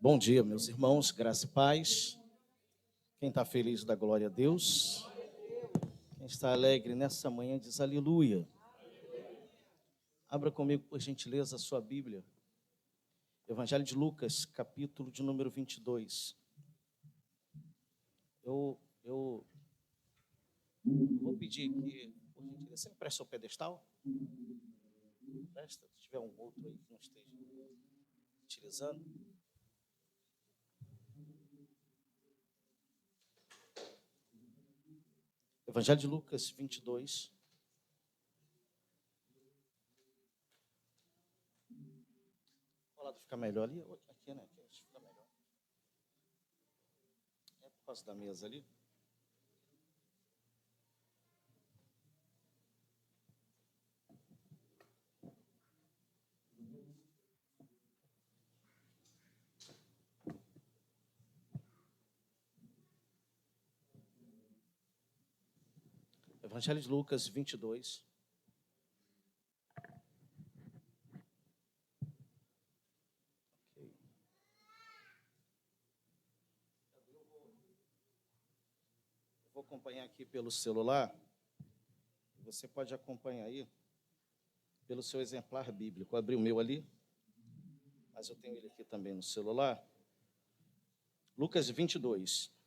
Bom dia, meus irmãos, graça e paz. Quem está feliz dá glória a Deus. Quem está alegre nessa manhã diz aleluia. Abra comigo, por gentileza, a sua Bíblia. Evangelho de Lucas, capítulo de número 22. Eu vou pedir que, por gentileza, você empresta o pedestal? Empresta, se tiver um outro aí que não esteja utilizando. Evangelho de Lucas 22. Qual lado fica melhor ali? Aqui, né? Aqui fica melhor. É por causa da mesa ali. Evangelho de Lucas 22. Eu vou acompanhar aqui pelo celular. Você pode acompanhar aí pelo seu exemplar bíblico. Eu abri o meu ali, mas eu tenho ele aqui também no celular. Lucas 22.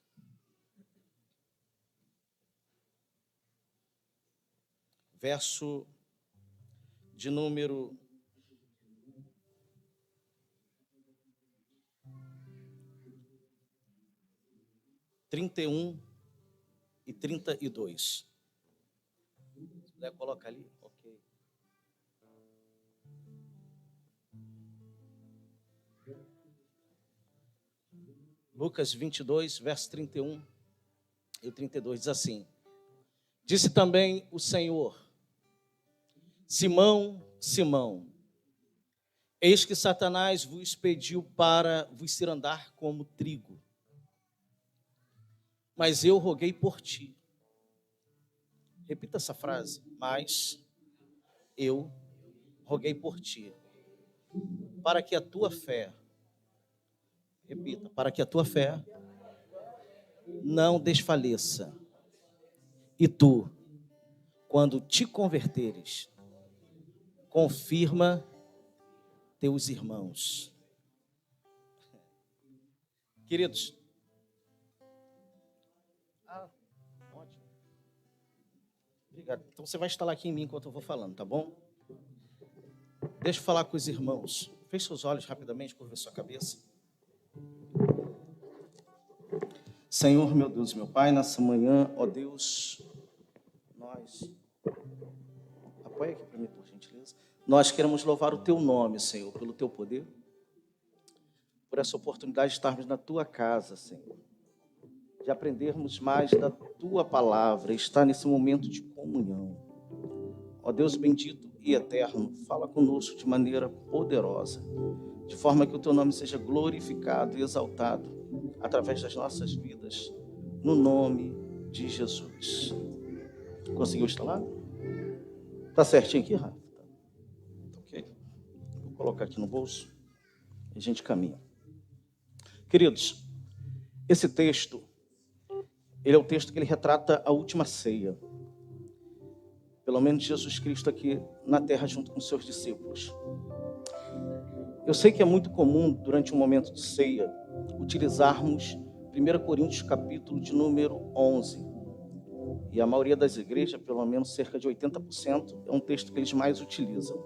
Verso de número 31 e 32. Se puder colocar ali, ok. Lucas 22, verso 31 e 32 diz assim: Disse também o Senhor: Simão, Simão, eis que Satanás vos pediu para vos cirandar como trigo. Mas eu roguei por ti. Repita essa frase. Mas eu roguei por ti, para que a tua fé, repita, para que a tua fé não desfaleça. E tu, quando te converteres, confirma teus irmãos. Queridos, ótimo. Obrigado. Então você vai instalar aqui em mim enquanto eu vou falando, tá bom? Deixa eu falar com os irmãos. Feche seus olhos rapidamente, curva sua cabeça. Senhor, meu Deus, meu Pai, nessa manhã, ó Deus, apoia aqui para mim, por gentileza. Nós queremos louvar o Teu nome, Senhor, pelo Teu poder, por essa oportunidade de estarmos na Tua casa, Senhor, de aprendermos mais da Tua palavra, estar nesse momento de comunhão. Ó Deus bendito e eterno, fala conosco de maneira poderosa, de forma que o Teu nome seja glorificado e exaltado através das nossas vidas, no nome de Jesus. Conseguiu instalar? Tá certinho aqui, Rafa? Tá ok? Vou colocar aqui no bolso e a gente caminha. Queridos, esse texto, ele é o texto que ele retrata a última ceia. Pelo menos Jesus Cristo aqui na terra junto com seus discípulos. Eu sei que é muito comum, durante um momento de ceia, utilizarmos 1 Coríntios capítulo de número 11. E a maioria das igrejas, pelo menos cerca de 80%, é um texto que eles mais utilizam.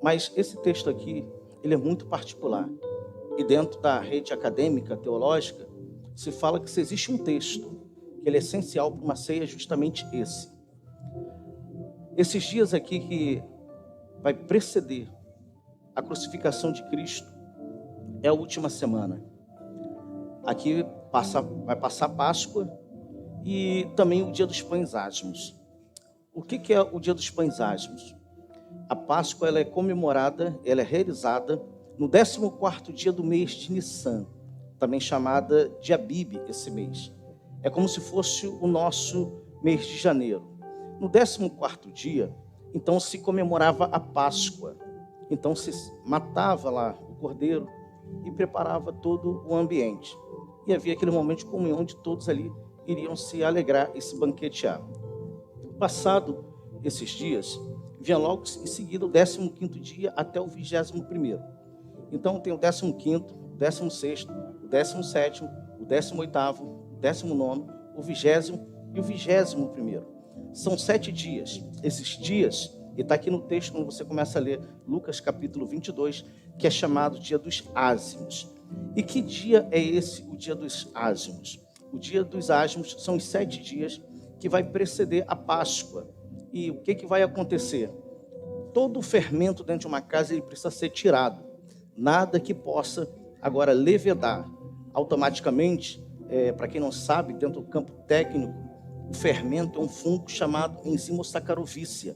Mas esse texto aqui, ele é muito particular. E dentro da rede acadêmica, teológica, se fala que se existe um texto que ele é essencial para uma ceia, é justamente esse. Esses dias aqui que vai preceder a crucificação de Cristo é a última semana. Aqui vai passar a Páscoa e também o Dia dos Pães Asmos. O que é o Dia dos Pães Asmos? A Páscoa ela é comemorada, ela é realizada no 14º dia do mês de Nissan, também chamada de Abib esse mês. É como se fosse o nosso mês de janeiro. No 14º dia, então se comemorava a Páscoa. Então se matava lá o cordeiro e preparava todo o ambiente. E havia aquele momento de comunhão onde todos ali iriam se alegrar e se banquetear. Passado esses dias, vinha logo em seguida o 15º dia até o 21º. Então tem o 15º, o 16º, o 17º, o 18º, o 19º, o 20º e o 21º. São 7 dias. Esses dias, e está aqui no texto, quando você começa a ler Lucas capítulo 22, que é chamado Dia dos Ázimos. E que dia é esse, o Dia dos Ázimos? O Dia dos Ázimos são os 7 dias que vai preceder a Páscoa. E o que vai acontecer? Todo o fermento dentro de uma casa ele precisa ser tirado. Nada que possa agora levedar. Automaticamente, para quem não sabe, dentro do campo técnico, o fermento é um fungo chamado enzima Saccharomyces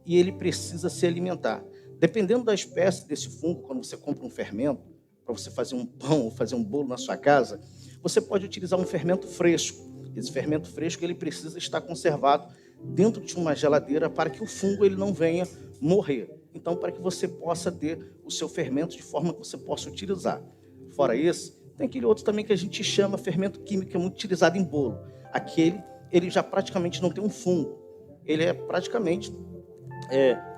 e ele precisa se alimentar. Dependendo da espécie desse fungo, quando você compra um fermento, para você fazer um pão ou fazer um bolo na sua casa, você pode utilizar um fermento fresco. Esse fermento fresco ele precisa estar conservado dentro de uma geladeira para que o fungo ele não venha morrer. Então, para que você possa ter o seu fermento de forma que você possa utilizar. Fora esse, tem aquele outro também que a gente chama fermento químico, que é muito utilizado em bolo. Aquele, ele já praticamente não tem um fungo. Ele é praticamente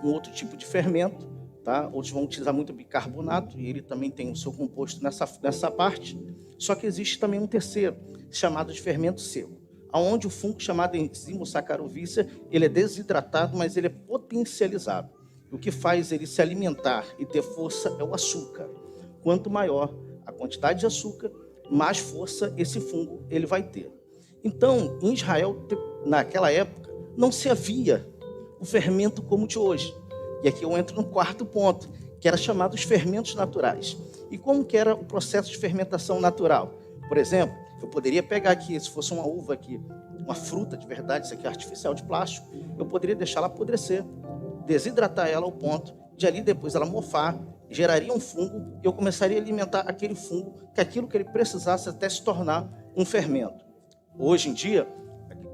um outro tipo de fermento, tá? Outros vão utilizar muito bicarbonato, e ele também tem o seu composto nessa parte. Só que existe também um terceiro, chamado de fermento seco, onde o fungo chamado enzima Saccharomyces, ele é desidratado, mas ele é potencializado. O que faz ele se alimentar e ter força é o açúcar. Quanto maior a quantidade de açúcar, mais força esse fungo ele vai ter. Então, em Israel, naquela época, não se havia o fermento como o de hoje. E aqui eu entro no quarto ponto, que era chamado os fermentos naturais. E como que era o processo de fermentação natural? Por exemplo, eu poderia pegar aqui, se fosse uma uva aqui, uma fruta de verdade, isso aqui é artificial de plástico, eu poderia deixá-la apodrecer, desidratar ela ao ponto de ali depois ela mofar, geraria um fungo e eu começaria a alimentar aquele fungo, que aquilo que ele precisasse até se tornar um fermento. Hoje em dia,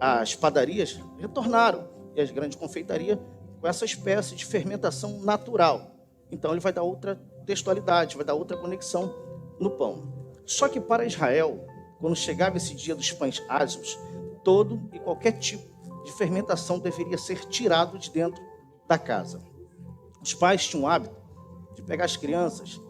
as padarias retornaram e as grandes confeitarias com essa espécie de fermentação natural. Então ele vai dar outra textualidade, vai dar outra conexão no pão. Só que para Israel, quando chegava esse dia dos pães ázimos, todo e qualquer tipo de fermentação deveria ser tirado de dentro da casa. Os pais tinham o hábito de pegar as crianças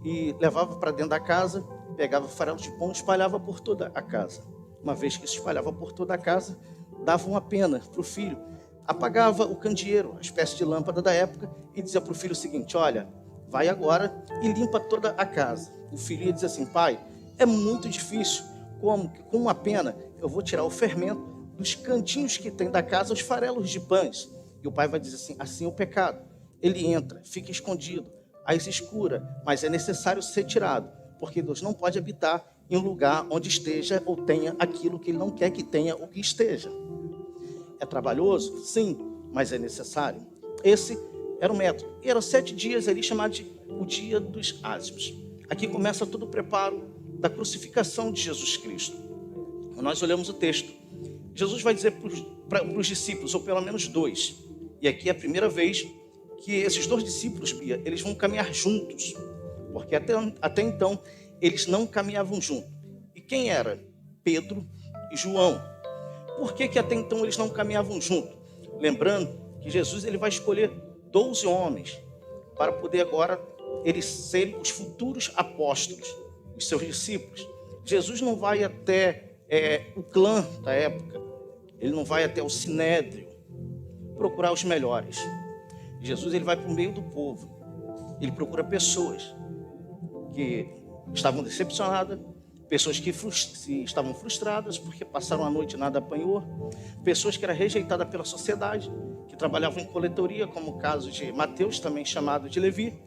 e levavam para dentro da casa, pegava farelo de pão e espalhava por toda a casa. Uma vez que se espalhava por toda a casa, dava uma pena para o filho, apagava o candeeiro, a espécie de lâmpada da época, e dizia para o filho o seguinte: olha, vai agora e limpa toda a casa. O filho ia dizer assim: pai, é muito difícil, com uma pena eu vou tirar o fermento dos cantinhos que tem da casa, os farelos de pães. E o pai vai dizer assim: assim é o pecado. Ele entra, fica escondido, às escuras, mas é necessário ser tirado, porque Deus não pode habitar em um lugar onde esteja ou tenha aquilo que Ele não quer que tenha ou que esteja. É trabalhoso? Sim, mas é necessário. Esse era o método. E eram 7 dias ali, chamado de o Dia dos Ázimos. Aqui começa todo o preparo da crucificação de Jesus Cristo. Nós olhamos o texto. Jesus vai dizer para os discípulos, ou pelo menos 2, e aqui é a primeira vez que esses 2 discípulos, Bia, eles vão caminhar juntos, porque até então eles não caminhavam juntos. E quem era? Pedro e João. Por que até então eles não caminhavam juntos? Lembrando que Jesus ele vai escolher 12 homens para poder agora eles serem os futuros apóstolos, os seus discípulos. Jesus não vai até o clã da época, ele não vai até o sinédrio procurar os melhores. Jesus ele vai para o meio do povo, ele procura pessoas que estavam decepcionadas, pessoas que estavam frustradas porque passaram a noite e nada apanhou, pessoas que eram rejeitadas pela sociedade, que trabalhavam em coletoria, como o caso de Mateus, também chamado de Levi.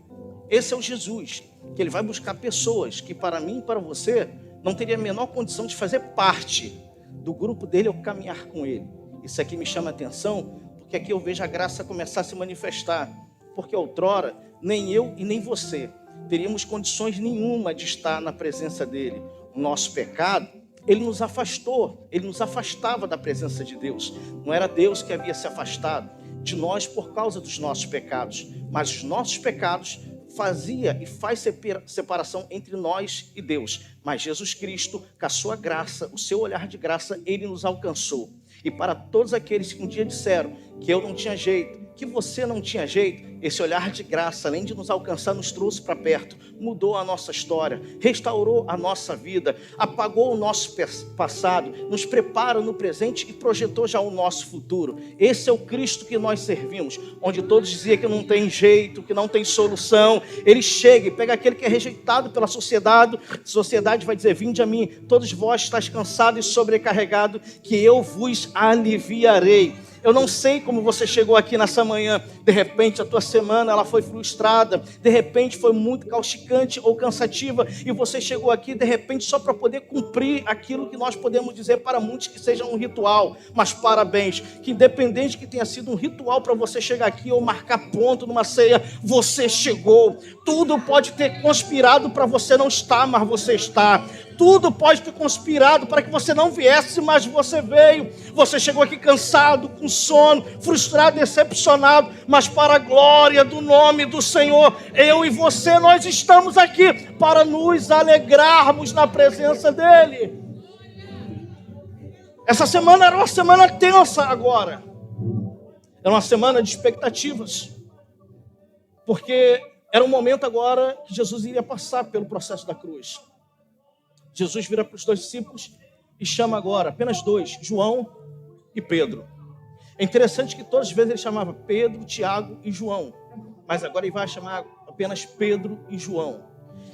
Esse é o Jesus, que ele vai buscar pessoas que para mim e para você não teria a menor condição de fazer parte do grupo dele ou caminhar com ele. Isso aqui me chama a atenção, porque aqui eu vejo a graça começar a se manifestar, porque outrora nem eu e nem você teríamos condições nenhuma de estar na presença dele. O nosso pecado, ele nos afastou, ele nos afastava da presença de Deus. Não era Deus que havia se afastado de nós por causa dos nossos pecados, mas os nossos pecados fazia e faz separação entre nós e Deus. Mas Jesus Cristo, com a sua graça, o seu olhar de graça, ele nos alcançou. E para todos aqueles que um dia disseram que eu não tinha jeito, que você não tinha jeito, esse olhar de graça, além de nos alcançar, nos trouxe para perto, mudou a nossa história, restaurou a nossa vida, apagou o nosso passado, nos prepara no presente e projetou já o nosso futuro. Esse é o Cristo que nós servimos, onde todos diziam que não tem jeito, que não tem solução. Ele chega e pega aquele que é rejeitado pela sociedade, a sociedade vai dizer: vinde a mim, todos vós estáis cansados e sobrecarregados, que eu vos aliviarei. Eu não sei como você chegou aqui nessa manhã. De repente a tua semana ela foi frustrada, de repente foi muito causticante ou cansativa, e você chegou aqui de repente só para poder cumprir aquilo que nós podemos dizer para muitos que seja um ritual. Mas parabéns, que independente que tenha sido um ritual para você chegar aqui ou marcar ponto numa ceia, você chegou. Tudo pode ter conspirado para você não estar, mas você está. Tudo pode ter conspirado para que você não viesse, mas você veio. Você chegou aqui cansado, com sono, frustrado, decepcionado, mas para a glória do nome do Senhor, eu e você, nós estamos aqui para nos alegrarmos na presença dEle. Essa semana era uma semana tensa agora. Era uma semana de expectativas. Porque era um momento agora que Jesus iria passar pelo processo da cruz. Jesus vira para os 2 discípulos e chama agora apenas 2, João e Pedro. É interessante que todas as vezes ele chamava Pedro, Tiago e João, mas agora ele vai chamar apenas Pedro e João.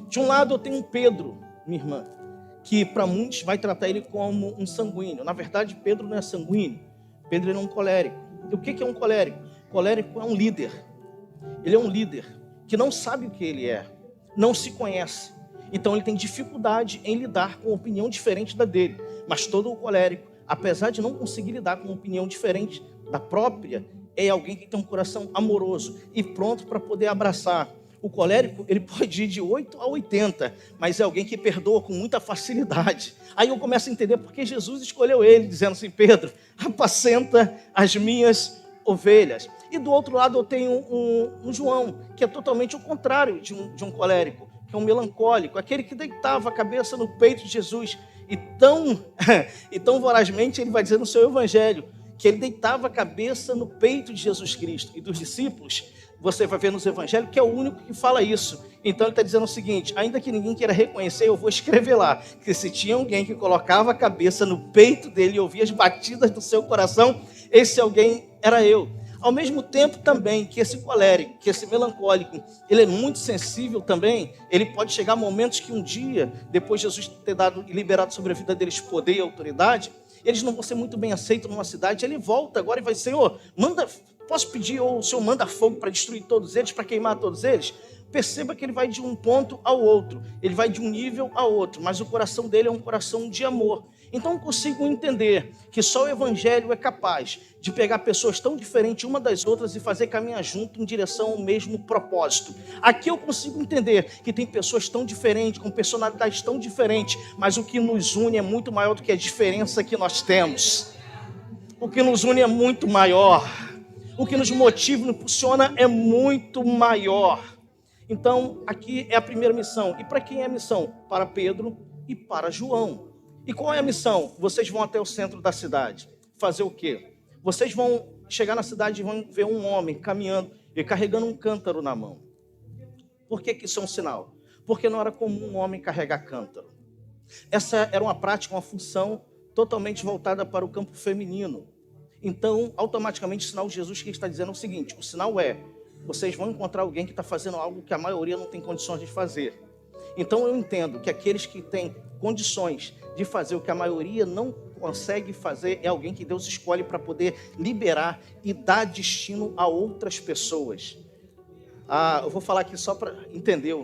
De um lado eu tenho um Pedro, minha irmã, que para muitos vai tratar ele como um sanguíneo. Na verdade, Pedro não é sanguíneo, Pedro é um colérico. E o que é um colérico? Colérico é um líder. Ele é um líder que não sabe o que ele é, não se conhece. Então ele tem dificuldade em lidar com uma opinião diferente da dele. Mas todo o colérico, apesar de não conseguir lidar com uma opinião diferente da própria, é alguém que tem um coração amoroso e pronto para poder abraçar. O colérico, ele pode ir de 8 a 80, mas é alguém que perdoa com muita facilidade. Aí eu começo a entender porque Jesus escolheu ele, dizendo assim: Pedro, apacenta as minhas ovelhas. E do outro lado eu tenho um João, que é totalmente o contrário de um colérico, que é um melancólico, aquele que deitava a cabeça no peito de Jesus, e tão vorazmente ele vai dizer no seu evangelho, que ele deitava a cabeça no peito de Jesus Cristo. E dos discípulos, você vai ver nos evangelhos que é o único que fala isso. Então ele está dizendo o seguinte: ainda que ninguém queira reconhecer, eu vou escrever lá, que se tinha alguém que colocava a cabeça no peito dele e ouvia as batidas do seu coração, esse alguém era eu. Ao mesmo tempo também que esse colérico, que esse melancólico, ele é muito sensível também. Ele pode chegar a momentos que um dia, depois de Jesus ter dado e liberado sobre a vida deles poder e autoridade, eles não vão ser muito bem aceitos numa cidade. Ele volta agora e vai: Senhor, posso pedir, ou o Senhor manda fogo para destruir todos eles, para queimar todos eles? Perceba que ele vai de um ponto ao outro, ele vai de um nível ao outro, mas o coração dele é um coração de amor. Então eu consigo entender que só o evangelho é capaz de pegar pessoas tão diferentes uma das outras e fazer caminhar junto em direção ao mesmo propósito. Aqui eu consigo entender que tem pessoas tão diferentes, com personalidades tão diferentes, mas o que nos une é muito maior do que a diferença que nós temos. O que nos une é muito maior. O que nos motiva, nos impulsiona é muito maior. Então, aqui é a primeira missão. E para quem é a missão? Para Pedro e para João. E qual é a missão? Vocês vão até o centro da cidade. Fazer o quê? Vocês vão chegar na cidade e vão ver um homem caminhando e carregando um cântaro na mão. Por que isso é um sinal? Porque não era comum um homem carregar cântaro. Essa era uma prática, uma função totalmente voltada para o campo feminino. Então, automaticamente, o sinal de Jesus que está dizendo é o seguinte: o sinal é: vocês vão encontrar alguém que está fazendo algo que a maioria não tem condições de fazer. Então eu entendo que aqueles que têm condições de fazer o que a maioria não consegue fazer é alguém que Deus escolhe para poder liberar e dar destino a outras pessoas. Eu vou falar aqui só para entender.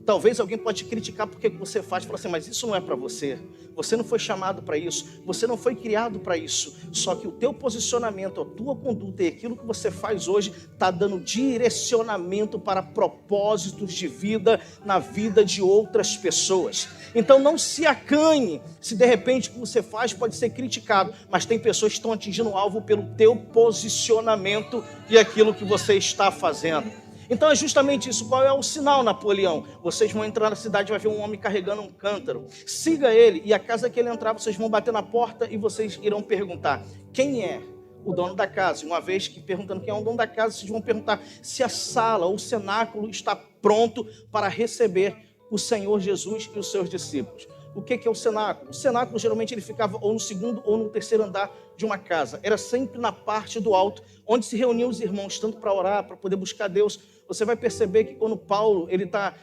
Talvez alguém pode te criticar porque você faz, fala assim: mas isso não é para você. Você não foi chamado para isso. Você não foi criado para isso. Só que o teu posicionamento, a tua conduta e aquilo que você faz hoje está dando direcionamento para propósitos de vida na vida de outras pessoas. Então não se acanhe se de repente o que você faz pode ser criticado, mas tem pessoas que estão atingindo o alvo pelo teu posicionamento e aquilo que você está fazendo. Então é justamente isso. Qual é o sinal, Napoleão? Vocês vão entrar na cidade e vai ver um homem carregando um cântaro. Siga ele, e a casa que ele entrar, vocês vão bater na porta e vocês irão perguntar: quem é o dono da casa? E uma vez que perguntando quem é o dono da casa, vocês vão perguntar se a sala ou o cenáculo está pronto para receber o Senhor Jesus e os seus discípulos. O que é o cenáculo? O cenáculo geralmente ele ficava ou no segundo ou no terceiro andar de uma casa. Era sempre na parte do alto, onde se reuniam os irmãos, tanto para orar, para poder buscar Deus. Você vai perceber que quando Paulo ele tá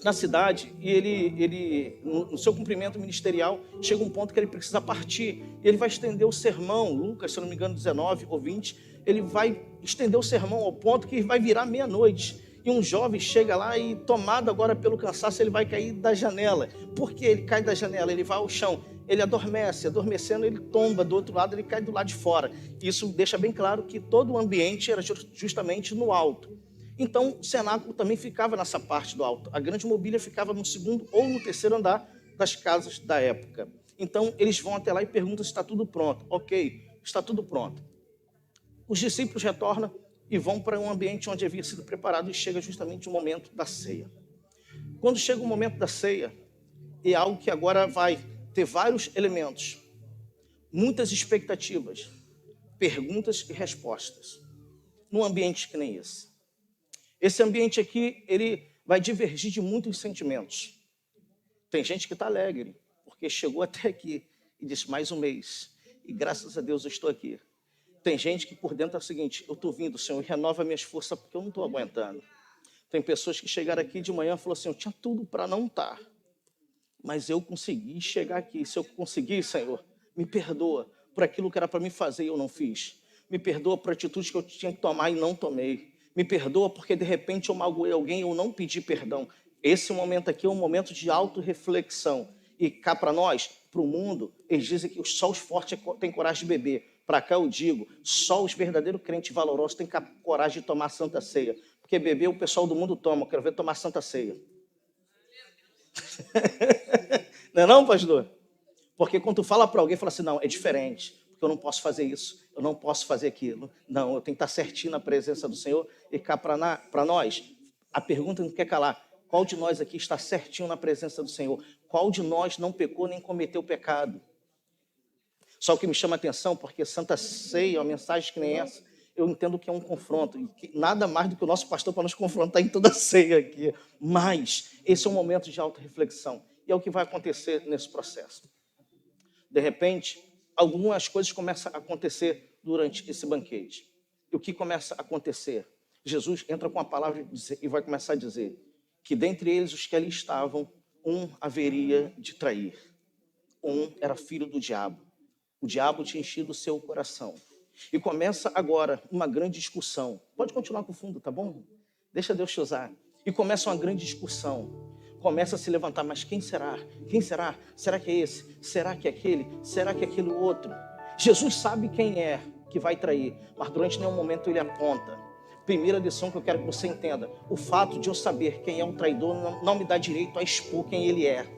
na cidade e ele no seu cumprimento ministerial, chega um ponto que ele precisa partir. E ele vai estender o sermão, Lucas, se eu não me engano, 19 ou 20, ele vai estender o sermão ao ponto que vai virar meia-noite. E um jovem chega lá e, tomado agora pelo cansaço, ele vai cair da janela. Por que ele cai da janela? Ele vai ao chão, ele adormece. Adormecendo, ele tomba do outro lado, ele cai do lado de fora. Isso deixa bem claro que todo o ambiente era justamente no alto. Então, o cenáculo também ficava nessa parte do alto. A grande mobília ficava no segundo ou no terceiro andar das casas da época. Então, eles vão até lá e perguntam se está tudo pronto. Ok, está tudo pronto. Os discípulos retornam e vão para um ambiente onde havia sido preparado, e chega justamente o momento da ceia. Quando chega o momento da ceia, é algo que agora vai ter vários elementos, muitas expectativas, perguntas e respostas, num ambiente que nem esse. Esse ambiente aqui, ele vai divergir de muitos sentimentos. Tem gente que está alegre, porque chegou até aqui e disse: mais um mês, e graças a Deus eu estou aqui. Tem gente que por dentro é o seguinte: eu estou vindo, Senhor, renova minhas forças, porque eu não estou aguentando. Tem pessoas que chegaram aqui de manhã e falaram assim: eu tinha tudo para não estar, mas eu consegui chegar aqui. Se eu conseguir, Senhor, me perdoa por aquilo que era para mim fazer e eu não fiz. Me perdoa por atitudes que eu tinha que tomar e não tomei. Me perdoa porque de repente eu magoei alguém e eu não pedi perdão. Esse momento aqui é um momento de autorreflexão. E cá para nós, para o mundo, eles dizem que só os fortes têm coragem de beber. Para cá eu digo, só os verdadeiros crentes valorosos têm coragem de tomar Santa Ceia. Porque beber o pessoal do mundo toma, eu quero ver tomar Santa Ceia. Não é não, pastor? Porque quando tu fala para alguém, fala assim: não, é diferente, porque eu não posso fazer isso, eu não posso fazer aquilo. Não, eu tenho que estar certinho na presença do Senhor. E cá para nós, a pergunta não quer calar: qual de nós aqui está certinho na presença do Senhor? Qual de nós não pecou nem cometeu pecado? Só o que me chama a atenção, porque Santa Ceia, uma mensagem que nem essa, eu entendo que é um confronto, e que nada mais do que o nosso pastor para nos confrontar em toda a ceia aqui. Mas esse é um momento de autorreflexão, e é o que vai acontecer nesse processo. De repente, algumas coisas começam a acontecer durante esse banquete. E o que começa a acontecer? Jesus entra com a palavra e vai começar a dizer que dentre eles, os que ali estavam, um haveria de trair. Um era filho do diabo. O diabo tinha enchido o seu coração. E começa agora uma grande discussão. Pode continuar com o fundo, tá bom? Deixa Deus te usar. E começa uma grande discussão. Começa a se levantar: mas quem será? Quem será? Será que é esse? Será que é aquele? Será que é aquele outro? Jesus sabe quem é que vai trair, mas durante nenhum momento ele aponta. Primeira lição que eu quero que você entenda: o fato de eu saber quem é o traidor não me dá direito a expor quem ele é.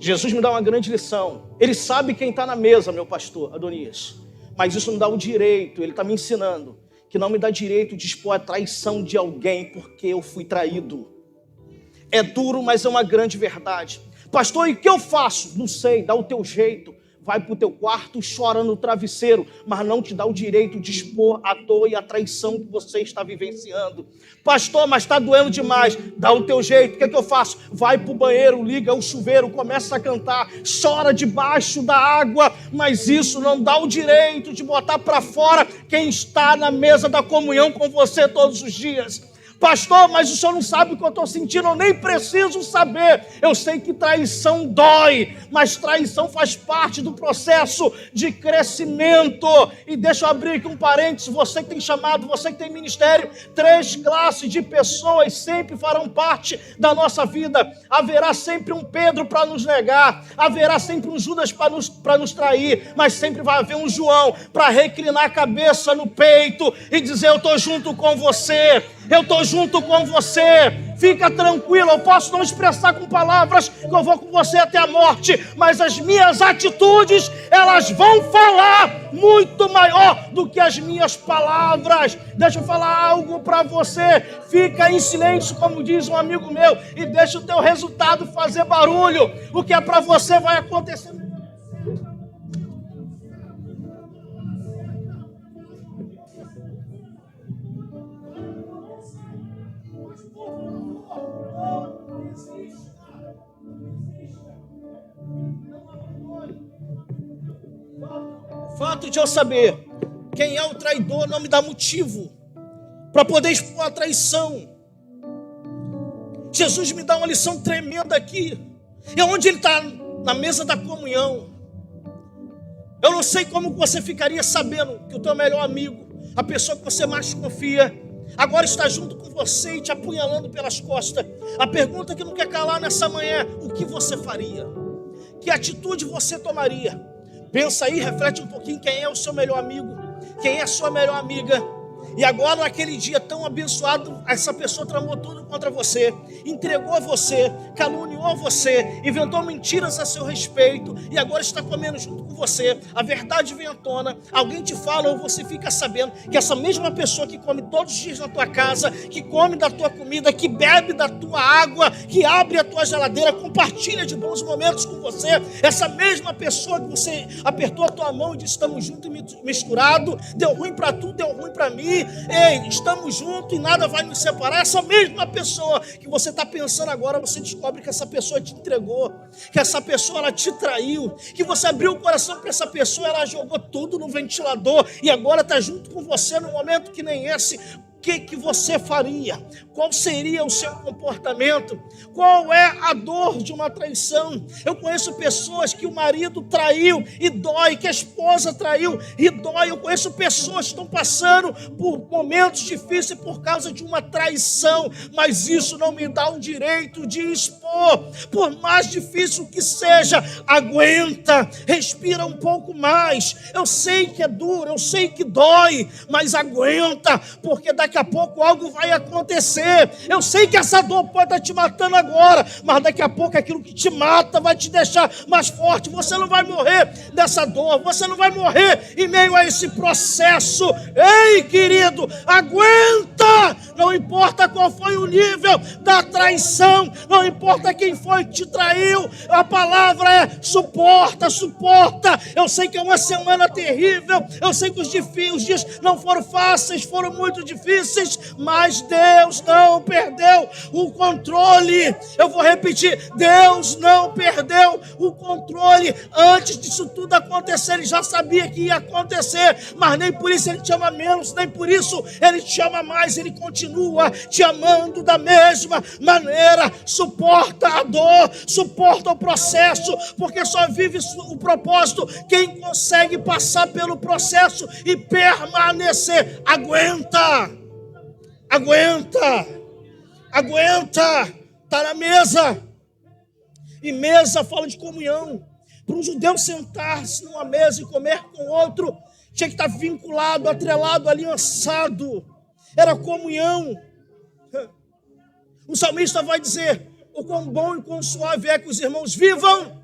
Jesus me dá uma grande lição. Ele sabe quem está na mesa, meu pastor Adonias. Mas isso não dá o direito, ele está me ensinando, que não me dá direito de expor a traição de alguém porque eu fui traído. É duro, mas é uma grande verdade. Pastor, e o que eu faço? Não sei, dá o teu jeito. Vai para o teu quarto, chora no travesseiro, mas não te dá o direito de expor a dor e a traição que você está vivenciando. Pastor, mas está doendo demais. Dá o teu jeito. O que eu faço? Vai para o banheiro, liga o chuveiro, começa a cantar, chora debaixo da água, mas isso não dá o direito de botar para fora quem está na mesa da comunhão com você todos os dias. Pastor, mas o senhor não sabe o que eu estou sentindo, eu nem preciso saber. Eu sei que traição dói, mas traição faz parte do processo de crescimento. E deixa eu abrir aqui um parênteses: você que tem chamado, você que tem ministério, 3 classes de pessoas sempre farão parte da nossa vida. Haverá sempre um Pedro para nos negar, haverá sempre um Judas para nos trair, mas sempre vai haver um João para reclinar a cabeça no peito e dizer: eu estou junto com você. Eu estou junto com você. Fica tranquilo, eu posso não expressar com palavras que eu vou com você até a morte, mas as minhas atitudes, elas vão falar muito maior do que as minhas palavras. Deixa eu falar algo para você. Fica em silêncio, como diz um amigo meu, e deixa o teu resultado fazer barulho. O que é para você vai acontecer. O fato de eu saber quem é o traidor não me dá motivo para poder expor a traição. Jesus me dá uma lição tremenda aqui. É onde ele está, na mesa da comunhão. Eu não sei como você ficaria sabendo que o teu melhor amigo, a pessoa que você mais confia, agora está junto com você e te apunhalando pelas costas. A pergunta que não quer calar nessa manhã é: o que você faria? Que atitude você tomaria? Pensa aí, reflete um pouquinho quem é o seu melhor amigo, quem é a sua melhor amiga. E agora, naquele dia tão abençoado, essa pessoa tramou tudo contra você, entregou você, caluniou você, inventou mentiras a seu respeito, e agora está comendo junto com você. A verdade vem à tona, alguém te fala, ou você fica sabendo que essa mesma pessoa que come todos os dias na tua casa, que come da tua comida, que bebe da tua água, que abre a tua geladeira, compartilha de bons momentos com você, essa mesma pessoa que você apertou a tua mão e disse: estamos juntos e misturados, deu ruim para tu, deu ruim para mim, ei, estamos juntos e nada vai nos separar. Essa mesma pessoa que você está pensando agora, você descobre que essa pessoa te entregou, que essa pessoa ela te traiu, que você abriu o coração para essa pessoa, ela jogou tudo no ventilador e agora está junto com você num momento que nem esse. O que você faria? Qual seria o seu comportamento? Qual é a dor de uma traição? Eu conheço pessoas que o marido traiu e dói, que a esposa traiu e dói. Eu conheço pessoas que estão passando por momentos difíceis por causa de uma traição, mas isso não me dá o direito de expor. Por mais difícil que seja, aguenta, respira um pouco mais. Eu sei que é duro, eu sei que dói, mas aguenta, porque daqui a pouco algo vai acontecer. Eu sei que essa dor pode estar te matando agora, mas daqui a pouco aquilo que te mata vai te deixar mais forte. Você não vai morrer dessa dor, você não vai morrer em meio a esse processo. Ei, querido, aguenta! Não importa qual foi o nível da traição, não importa quem foi que te traiu, a palavra é suporta, suporta. Eu sei que é uma semana terrível, eu sei que os dias não foram fáceis, foram muito difíceis, mas Deus não perdeu o controle. Eu vou repetir: Deus não perdeu o controle. Antes disso tudo acontecer, Ele já sabia que ia acontecer, mas nem por isso Ele te ama menos, nem por isso Ele te ama mais. Ele continua te amando da mesma maneira. Suporta a dor, suporta o processo, porque só vive o propósito quem consegue passar pelo processo e permanecer. Aguenta, aguenta, aguenta. Está na mesa, e mesa fala de comunhão. Para um judeu sentar-se numa mesa e comer com outro, tinha que estar vinculado, atrelado, aliançado. Era comunhão. O salmista vai dizer: o quão bom e quão suave é que os irmãos vivam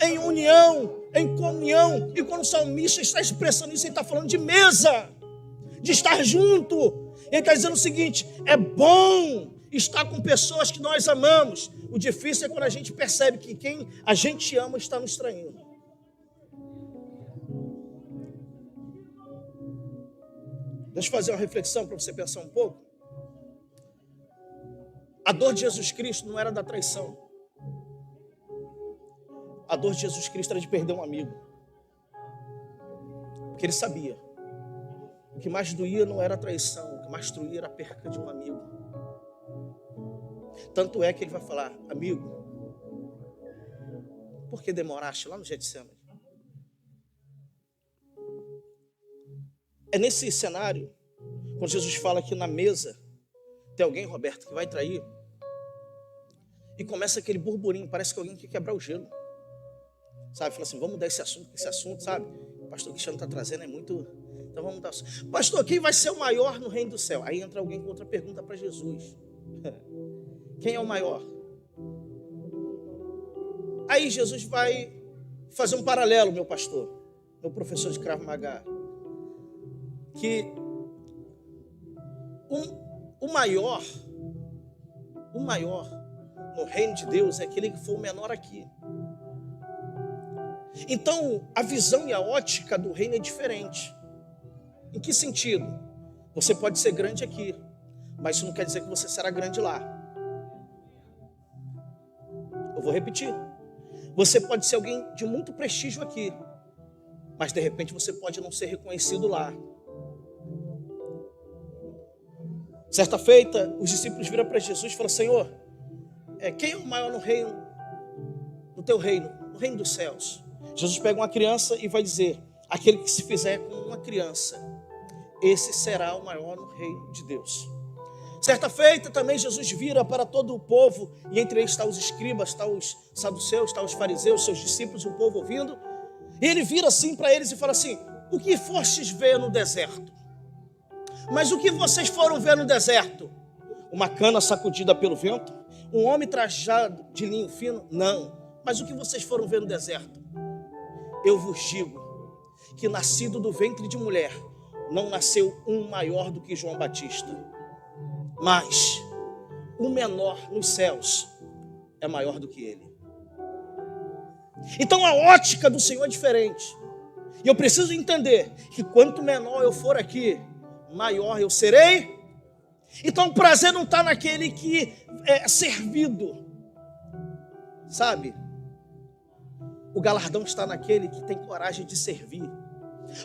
em união, em comunhão. E quando o salmista está expressando isso, ele está falando de mesa, de estar junto. Ele está dizendo o seguinte: é bom estar com pessoas que nós amamos. O difícil é quando a gente percebe que quem a gente ama está nos traindo. Deixa eu fazer uma reflexão para você pensar um pouco. A dor de Jesus Cristo não era da traição. A dor de Jesus Cristo era de perder um amigo. Porque ele sabia. O que mais doía não era a traição, o que mais doía era a perca de um amigo. Tanto é que ele vai falar: amigo, por que demoraste lá no Getsemane? É nesse cenário, quando Jesus fala que na mesa tem alguém, Roberto, que vai trair, e começa aquele burburinho, parece que alguém quer quebrar o gelo, sabe? Fala assim: vamos mudar esse assunto, sabe? O pastor Cristiano está trazendo, é muito... Então vamos mudar. Pastor, quem vai ser o maior no reino do céu? Aí entra alguém com outra pergunta para Jesus. Quem é o maior? Aí Jesus vai fazer um paralelo, meu pastor, meu professor de Krav Maga, que o maior no reino de Deus é aquele que for o menor aqui. Então, a visão e a ótica do reino é diferente. Em que sentido? Você pode ser grande aqui, mas isso não quer dizer que você será grande lá. Eu vou repetir. Você pode ser alguém de muito prestígio aqui, mas de repente você pode não ser reconhecido lá. Certa feita, os discípulos viram para Jesus e falaram: Senhor, quem é o maior no teu reino, no reino dos céus? Jesus pega uma criança e vai dizer: aquele que se fizer como uma criança, esse será o maior no reino de Deus. Certa feita também Jesus vira para todo o povo, e entre eles está os escribas, está os saduceus, está os fariseus, seus discípulos, o povo ouvindo. E ele vira assim para eles e fala assim: o que fostes ver no deserto? Mas o que vocês foram ver no deserto? Uma cana sacudida pelo vento? Um homem trajado de linho fino? Não. Mas o que vocês foram ver no deserto? Eu vos digo que nascido do ventre de mulher, não nasceu um maior do que João Batista. Mas o menor nos céus é maior do que ele. Então a ótica do Senhor é diferente. E eu preciso entender que quanto menor eu for aqui, maior eu serei. Então o prazer não está naquele que é servido, sabe? O galardão está naquele que tem coragem de servir.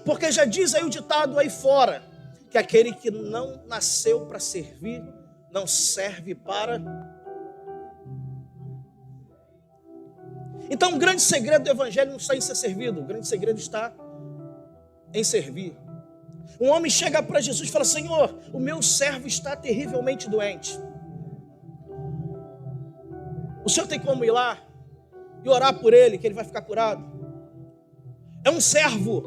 Porque já diz aí o ditado aí fora, que aquele que não nasceu para servir, não serve para... Então o grande segredo do evangelho não está em ser servido, o grande segredo está em servir. Um homem chega para Jesus e fala: Senhor, o meu servo está terrivelmente doente. O senhor tem como ir lá e orar por ele, que ele vai ficar curado? É um servo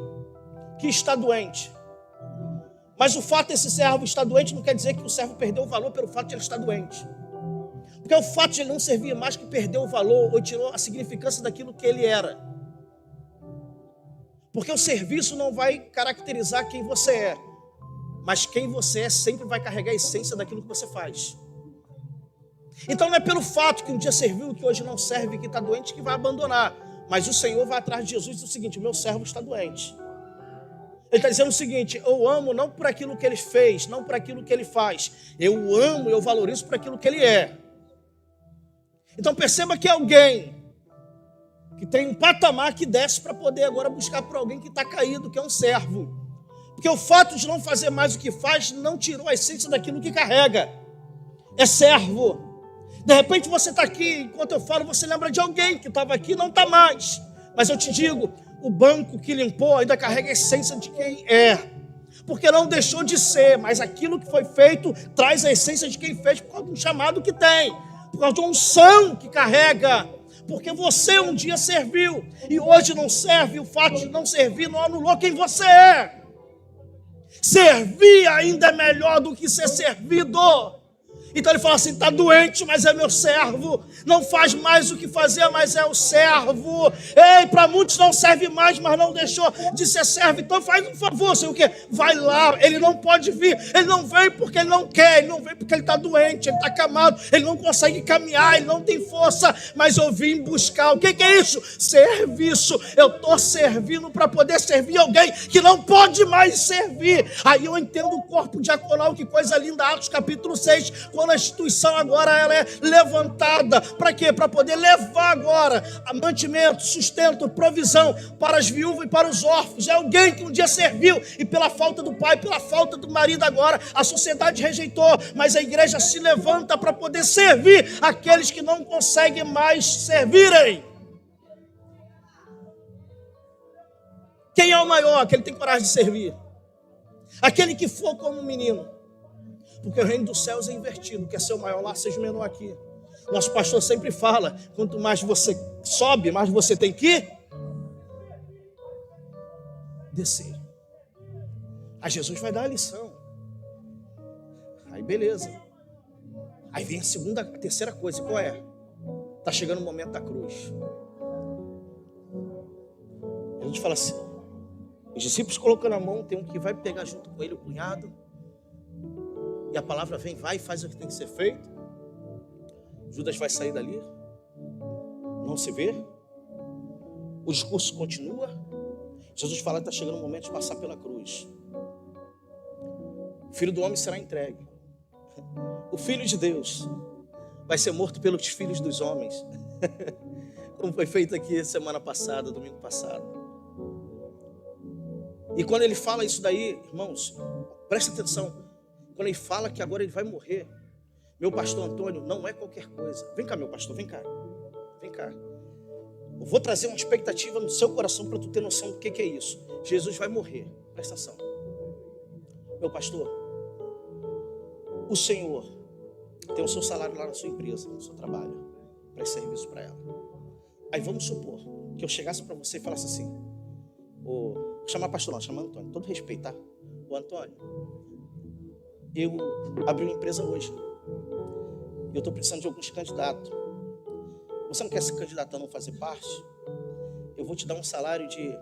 que está doente. Mas o fato desse servo estar doente não quer dizer que o servo perdeu o valor pelo fato de ele estar doente. Porque o fato de ele não servir mais que perdeu o valor ou tirou a significância daquilo que ele era. Porque o serviço não vai caracterizar quem você é, mas quem você é sempre vai carregar a essência daquilo que você faz. Então não é pelo fato que um dia serviu, que hoje não serve, que está doente, que vai abandonar. Mas o Senhor vai atrás de Jesus e diz o seguinte: o meu servo está doente. Ele está dizendo o seguinte: eu amo não por aquilo que ele fez, não por aquilo que ele faz. Eu amo, eu valorizo por aquilo que ele é. Então perceba que é alguém que tem um patamar que desce para poder agora buscar por alguém que está caído, que é um servo. Porque o fato de não fazer mais o que faz não tirou a essência daquilo que carrega. É servo. De repente você está aqui, enquanto eu falo, você lembra de alguém que estava aqui e não está mais. Mas eu te digo, o banco que limpou ainda carrega a essência de quem é. Porque não deixou de ser, mas aquilo que foi feito traz a essência de quem fez por causa de um chamado que tem, por causa de uma unção que carrega. Porque você um dia serviu e hoje não serve. O fato de não servir não anulou quem você é. Servir ainda é melhor do que ser servido. Então ele fala assim: está doente, mas é meu servo. Não faz mais o que fazer, mas é o servo. Ei, para muitos não serve mais, mas não deixou de ser servo. Então faz um favor, sei o quê? Vai lá, ele não pode vir. Ele não vem porque ele não quer, ele não vem porque ele está doente, ele está acamado, ele não consegue caminhar, ele não tem força. Mas eu vim buscar. O que é isso? Serviço. Eu estou servindo para poder servir alguém que não pode mais servir. Aí eu entendo o corpo diaconal, que coisa linda, Atos capítulo 6, quando a instituição agora ela é levantada. Para quê? Para poder levar agora mantimento, sustento, provisão para as viúvas e para os órfãos. É alguém que um dia serviu e pela falta do pai, pela falta do marido agora, a sociedade rejeitou, mas a igreja se levanta para poder servir aqueles que não conseguem mais servirem. Quem é o maior? Aquele que tem coragem de servir. Aquele que for como um menino. Porque o reino dos céus é invertido. Quer ser o maior lá, seja o menor aqui. Nosso pastor sempre fala: quanto mais você sobe, mais você tem que descer. Aí Jesus vai dar a lição. Aí beleza. Aí vem a terceira coisa, qual é? Está chegando o momento da cruz. A gente fala assim, os discípulos colocando a mão, tem um que vai pegar junto com ele o punhado, e a palavra vem, vai e faz o que tem que ser feito. Judas vai sair dali, não se vê, o discurso continua. Jesus fala que está chegando o momento de passar pela cruz. O Filho do Homem será entregue. O Filho de Deus vai ser morto pelos filhos dos homens, como foi feito aqui semana passada, domingo passado. E quando ele fala isso daí, irmãos, presta atenção, quando ele fala que agora ele vai morrer, meu pastor Antônio, não é qualquer coisa. Vem cá, meu pastor, vem cá. Vem cá. Eu vou trazer uma expectativa no seu coração para tu ter noção do que é isso. Jesus vai morrer. Presta atenção. Meu pastor, o Senhor tem o seu salário lá na sua empresa, no seu trabalho, presta serviço para ela. Aí vamos supor que eu chegasse para você e falasse assim, vou chamar pastor não, chamar Antônio, todo respeito, tá? Ô Antônio, eu abri uma empresa hoje, e eu estou precisando de alguns candidatos. Você não quer se candidatar a não fazer parte? Eu vou te dar um salário de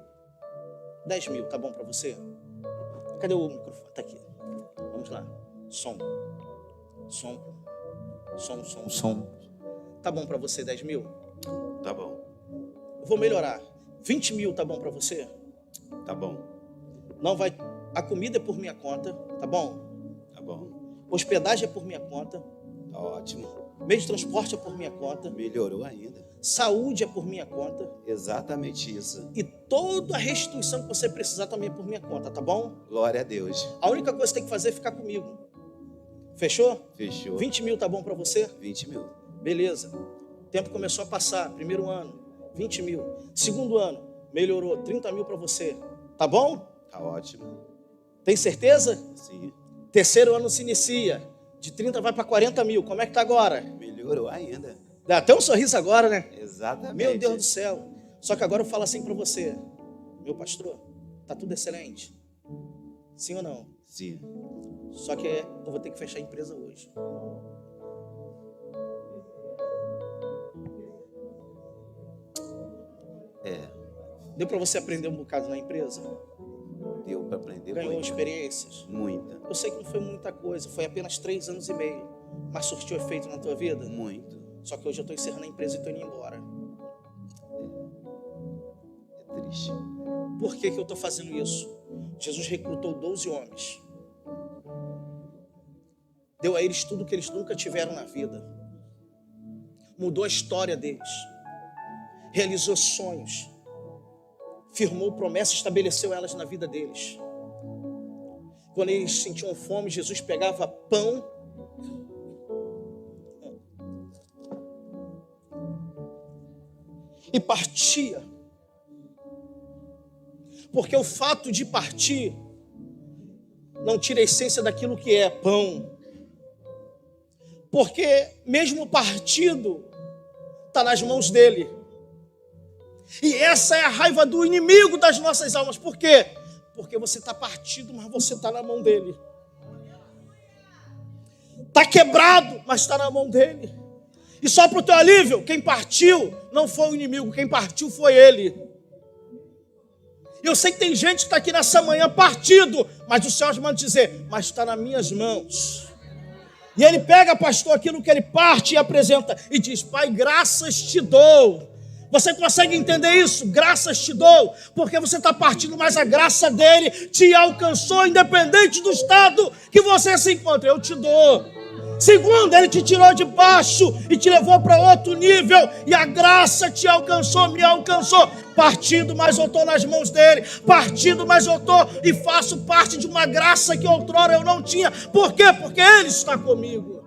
10 mil, tá bom para você? Cadê o microfone? Tá aqui. Vamos lá. Som. Tá bom para você 10 mil? Tá bom. Eu vou melhorar. 20 mil tá bom para você? Tá bom. Não vai. A comida é por minha conta, tá bom? Tá bom. Hospedagem é por minha conta. Tá ótimo. Meio de transporte é por minha conta. Melhorou ainda. Saúde é por minha conta. Exatamente isso. E toda a restituição que você precisar também é por minha conta, tá bom? Glória a Deus. A única coisa que você tem que fazer é ficar comigo. Fechou? Fechou. 20 mil tá bom para você? 20 mil. Beleza. O tempo começou a passar. Primeiro ano, 20 mil. Segundo ano, melhorou. 30 mil para você. Tá bom? Tá ótimo. Tem certeza? Sim. Terceiro ano se inicia. De 30 vai para 40 mil. Como é que tá agora? Melhorou ainda. Dá até um sorriso agora, né? Exatamente. Meu Deus do céu. Só que agora eu falo assim para você. Meu pastor, tá tudo excelente? Sim ou não? Sim. Só que eu vou ter que fechar a empresa hoje. Deu para você aprender um bocado na empresa? Deu para aprender. Ganhou muito. experiências? Muita. Eu sei que não foi muita coisa, foi apenas 3 anos e meio. Mas surtiu efeito na tua vida? Muito. Só que hoje eu estou encerrando a empresa e estou indo embora. É triste. Por que eu estou fazendo isso? Jesus recrutou 12 homens. Deu a eles tudo que eles nunca tiveram na vida. Mudou a história deles. Realizou sonhos. Firmou promessas, estabeleceu elas na vida deles. Quando eles sentiam fome, Jesus pegava pão e partia. Porque o fato de partir não tira a essência daquilo que é pão. Porque mesmo partido está nas mãos dele. E essa é a raiva do inimigo das nossas almas. Por quê? Porque você está partido, mas você está na mão dele. Está quebrado, mas está na mão dele. E só para o teu alívio, quem partiu não foi o inimigo, quem partiu foi ele. E eu sei que tem gente que está aqui nessa manhã partido, mas o Senhor manda dizer, mas está nas minhas mãos. E ele pega, pastor, aquilo que ele parte e apresenta e diz, Pai, graças te dou. Você consegue entender isso? Graças te dou, porque você está partindo, mas a graça dele te alcançou, independente do estado que você se encontra. Eu te dou. Segundo, ele te tirou de baixo e te levou para outro nível, e a graça te alcançou, me alcançou. Partindo, mas eu estou nas mãos dele. Partindo, mas eu estou e faço parte de uma graça que outrora eu não tinha. Por quê? Porque ele está comigo.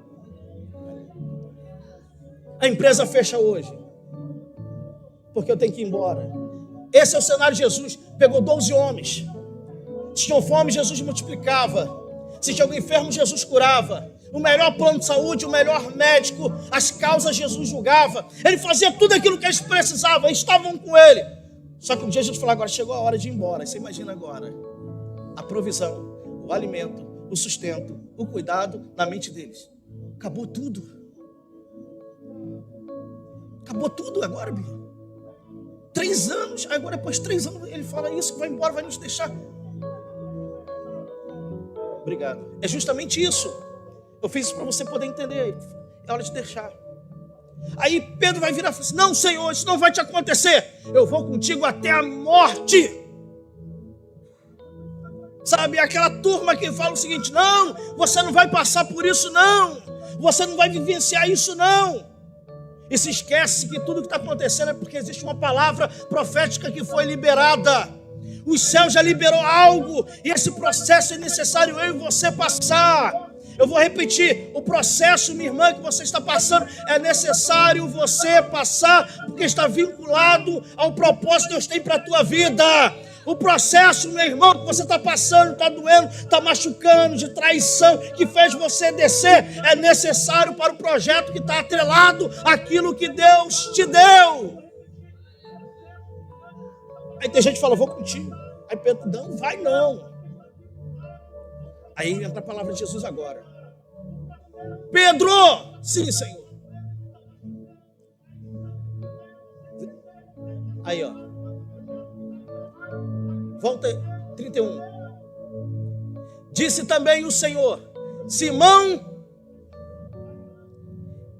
A empresa fecha hoje, porque eu tenho que ir embora. Esse é o cenário de Jesus. Pegou 12 homens. Se tinham fome, Jesus multiplicava. Se tinha algum enfermo, Jesus curava. O melhor plano de saúde, o melhor médico, as causas Jesus julgava. Ele fazia tudo aquilo que eles precisavam. Eles estavam com ele. Só que um dia Jesus falou, agora chegou a hora de ir embora. Você imagina agora a provisão, o alimento, o sustento, o cuidado na mente deles. Acabou tudo. Acabou tudo agora, Bia. 3 anos, agora depois de 3 anos ele fala isso, que vai embora, vai nos deixar. Obrigado. É justamente isso. Eu fiz isso para você poder entender. É hora de deixar. Aí Pedro vai virar e falar assim: não, Senhor, isso não vai te acontecer. Eu vou contigo até a morte. Sabe, aquela turma que fala o seguinte: não, você não vai passar por isso, não. Você não vai vivenciar isso, não. E se esquece que tudo que está acontecendo é porque existe uma palavra profética que foi liberada. O céu já liberou algo, e esse processo é necessário eu e você passar. Eu vou repetir, o processo, minha irmã, que você está passando, é necessário você passar, porque está vinculado ao propósito que Deus tem para a tua vida. O processo, meu irmão, que você está passando, está doendo, está machucando, de traição, que fez você descer, é necessário para o projeto que está atrelado àquilo que Deus te deu. Aí tem gente que fala: vou contigo. Aí Pedro: não, vai não. Aí entra a palavra de Jesus agora. Pedro, sim, Senhor. Aí, ó. Volta 31. Disse também o Senhor: Simão,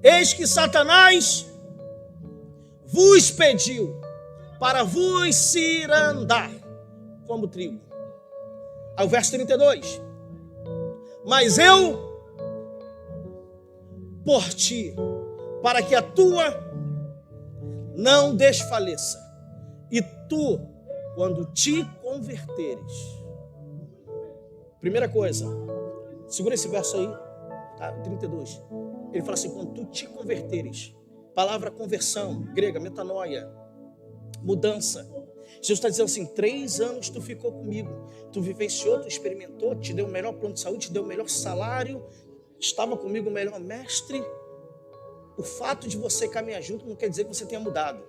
eis que Satanás vos pediu para vos cirandar como trigo. Aí o verso 32. Mas eu por ti, para que a tua não desfaleça, e tu, quando te converteres. Primeira coisa, segura esse verso aí, tá? 32. Ele fala assim: quando tu te converteres. Palavra conversão, grega, metanoia, mudança. Jesus está dizendo assim: 3 anos tu ficou comigo, tu vivenciou, tu experimentou, te deu o melhor plano de saúde, te deu o melhor salário, estava comigo o melhor mestre. O fato de você caminhar junto não quer dizer que você tenha mudado.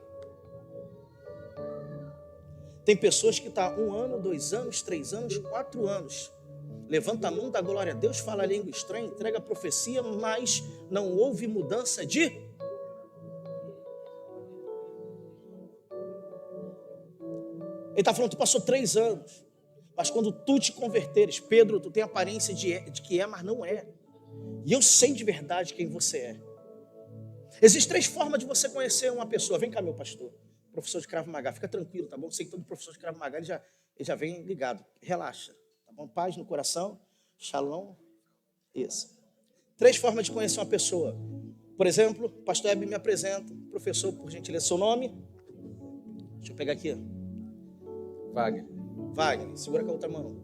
Tem pessoas que estão 1 ano, 2 anos, 3 anos, 4 anos. Levanta a mão, dá glória a Deus, fala a língua estranha, entrega a profecia, mas não houve mudança de... Ele está falando: tu passou 3 anos, mas quando tu te converteres, Pedro, tu tem aparência de que é, mas não é. E eu sei de verdade quem você é. Existem 3 formas de você conhecer uma pessoa. Vem cá, meu pastor, professor de Krav Maga, fica tranquilo, tá bom? Sei que todo professor de Krav Maga ele já vem ligado. Relaxa, tá bom? Paz no coração, shalom. Isso. 3 formas de conhecer uma pessoa. Por exemplo, pastor Hebe me apresenta. Professor, por gentileza, seu nome? Deixa eu pegar aqui. Wagner, segura com a outra mão.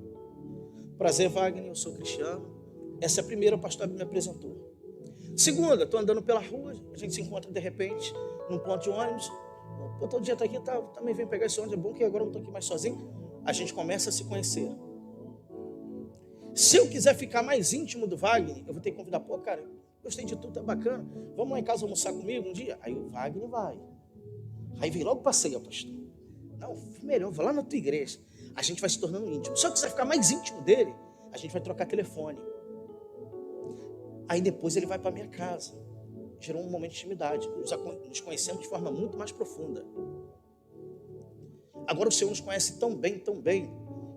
Prazer, Wagner, eu sou Cristiano. Essa é a primeira, o pastor me apresentou. Segunda, estou andando pela rua, a gente se encontra de repente num ponto de ônibus. Pô, todo dia está aqui, tá, também vem pegar esse ônibus, é bom que agora eu não estou aqui mais sozinho. A gente começa a se conhecer. Se eu quiser ficar mais íntimo do Wagner, eu vou ter que convidar: pô, cara, gostei de tudo, tá bacana, vamos lá em casa almoçar comigo um dia? Aí o Wagner vai. Aí vem logo passeio, pastor. Não, melhor, vou lá na tua igreja. A gente vai se tornando íntimo. Se eu quiser ficar mais íntimo dele, a gente vai trocar telefone. Aí depois ele vai para minha casa. Gerou um momento de intimidade. Nos conhecemos de forma muito mais profunda. Agora o Senhor nos conhece tão bem,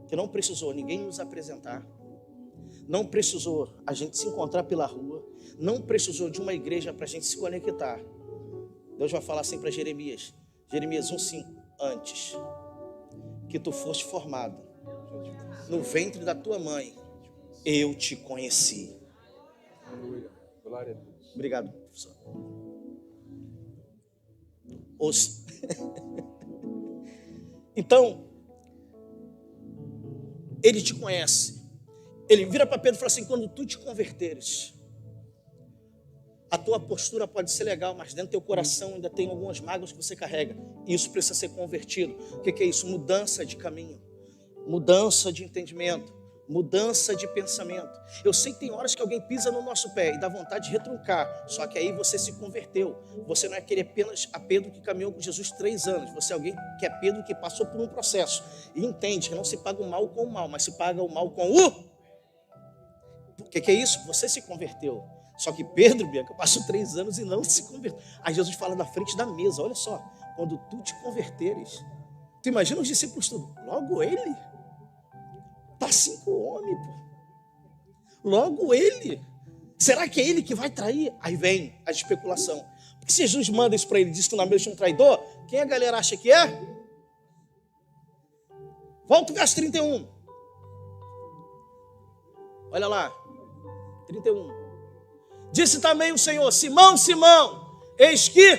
que não precisou ninguém nos apresentar. Não precisou a gente se encontrar pela rua. Não precisou de uma igreja para a gente se conectar. Deus vai falar assim para Jeremias. Jeremias 1,5. Antes que tu foste formado no ventre da tua mãe, eu te conheci. Glória a Deus. Obrigado, professor. Então, ele te conhece. Ele vira para Pedro e fala assim: quando tu te converteres, a tua postura pode ser legal, mas dentro do teu coração ainda tem algumas mágoas que você carrega. Isso precisa ser convertido. O que é isso? Mudança de caminho, mudança de entendimento, mudança de pensamento. Eu sei que tem horas que alguém pisa no nosso pé e dá vontade de retruncar, só que aí você se converteu. Você não é aquele apenas a Pedro que caminhou com Jesus 3 anos. Você é alguém que é Pedro que passou por um processo e entende que não se paga o mal com o mal, mas se paga o mal com o... O que é isso? Você se converteu. Só que Pedro, Bianca, passou 3 anos e não se converteu. Aí Jesus fala na frente da mesa, olha só, quando tu te converteres, tu imagina os discípulos tudo, logo ele? Tá 5 homens, pô. Logo ele? Será que é ele que vai trair? Aí vem a especulação. Porque se Jesus manda isso para ele, diz que na mesa tinha um traidor, quem a galera acha que é? Volta o verso 31. Olha lá, 31. Disse também o Senhor, Simão, Simão, eis que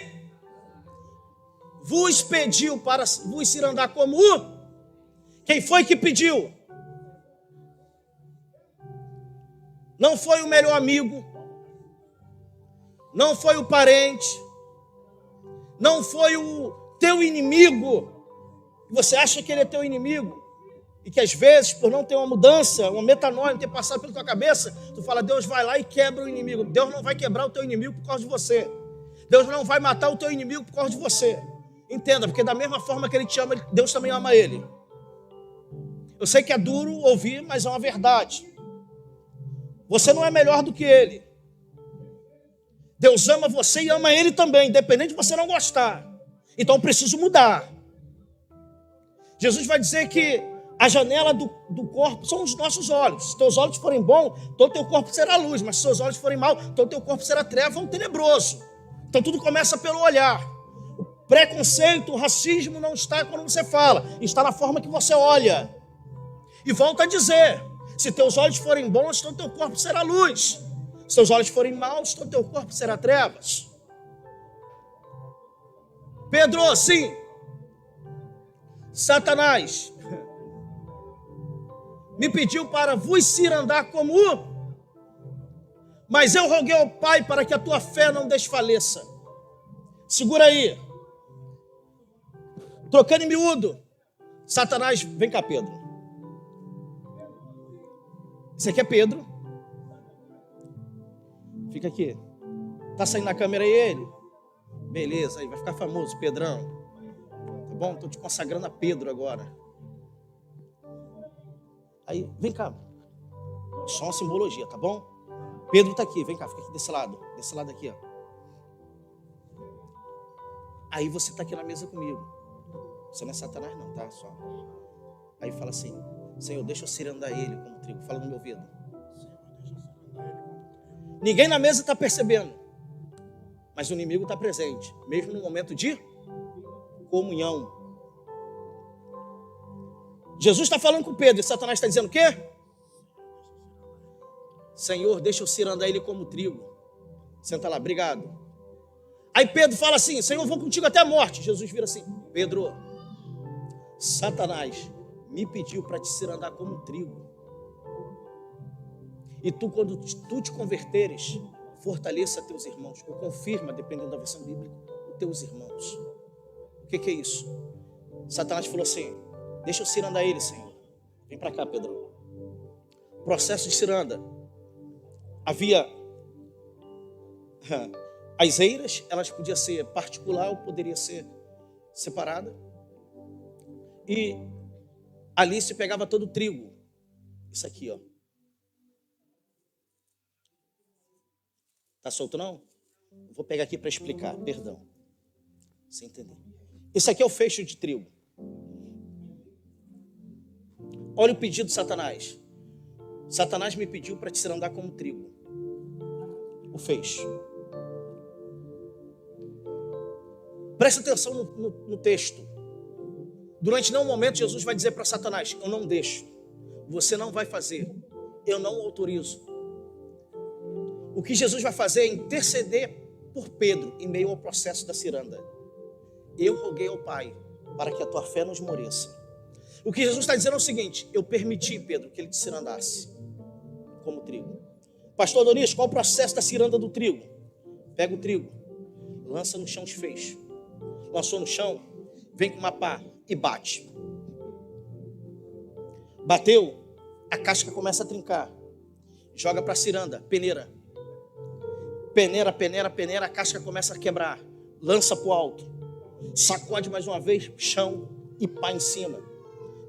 vos pediu para vos ir andar como o... Quem foi que pediu? Não foi o melhor amigo, não foi o parente, não foi o teu inimigo. Você acha que ele é teu inimigo? E que às vezes, por não ter uma mudança, uma metanoia, não ter passado pela tua cabeça, tu fala, Deus vai lá e quebra o inimigo. Deus não vai quebrar o teu inimigo por causa de você. Deus não vai matar o teu inimigo por causa de você. Entenda, porque da mesma forma que ele te ama, Deus também ama ele. Eu sei que é duro ouvir, mas é uma verdade. Você não é melhor do que ele. Deus ama você e ama ele também, independente de você não gostar. Então eu preciso mudar. Jesus vai dizer que a janela do corpo são os nossos olhos. Se teus olhos forem bons, todo teu corpo será luz. Mas se teus olhos forem maus, todo teu corpo será treva ou tenebroso. Então tudo começa pelo olhar. O preconceito, o racismo não está quando você fala, está na forma que você olha. E volta a dizer, se teus olhos forem bons, todo teu corpo será luz. Se teus olhos forem maus, todo teu corpo será trevas. Pedro, sim. Satanás me pediu para vos ir andar como o... Mas eu roguei ao Pai para que a tua fé não desfaleça. Segura aí. Trocando em miúdo. Satanás, vem cá, Pedro. Esse aqui é Pedro. Fica aqui. Tá saindo na câmera aí ele? Beleza, aí vai ficar famoso, Pedrão. Tá bom? Estou te consagrando a Pedro agora. Aí, vem cá. Só uma simbologia, tá bom? Pedro tá aqui, vem cá, fica aqui desse lado aqui, ó. Aí você tá aqui na mesa comigo. Você não é Satanás não, tá? Só. Aí fala assim, Senhor, deixa eu cirandar ele como trigo. Fala no meu ouvido. Ninguém na mesa está percebendo, mas o inimigo está presente, mesmo no momento de comunhão. Jesus está falando com Pedro e Satanás está dizendo o quê? Senhor, deixa eu cirandar ele como trigo. Senta lá, obrigado. Aí Pedro fala assim, Senhor, eu vou contigo até a morte. Jesus vira assim, Pedro, Satanás me pediu para te cirandar como trigo. E tu, quando tu te converteres, fortaleça teus irmãos, ou confirma, dependendo da versão bíblica, os teus irmãos. O que é isso? Satanás falou assim, deixa eu cirandar ele, Senhor. Vem para cá, Pedro. Processo de ciranda. Havia as eiras, elas podiam ser particular ou poderia ser separada. E ali se pegava todo o trigo. Isso aqui, ó. Tá solto não? Vou pegar aqui para explicar, perdão. Você entender. Esse aqui é o feixe de trigo. Olha o pedido de Satanás. Satanás me pediu para te cirandar como trigo. O feixe. Presta atenção no texto. Durante nenhum momento Jesus vai dizer para Satanás, eu não deixo. Você não vai fazer. Eu não autorizo. O que Jesus vai fazer é interceder por Pedro em meio ao processo da ciranda. Eu roguei ao Pai para que a tua fé não esmoreça. O que Jesus está dizendo é o seguinte, eu permiti, Pedro, que ele te cirandasse como trigo. Pastor Adonis, qual é o processo da ciranda do trigo? Pega o trigo, lança no chão os feixes. Lançou no chão, vem com uma pá e bate. Bateu, a casca começa a trincar. Joga para a ciranda, peneira. Peneira, a casca começa a quebrar. Lança para o alto. Sacode mais uma vez, chão e pá em cima.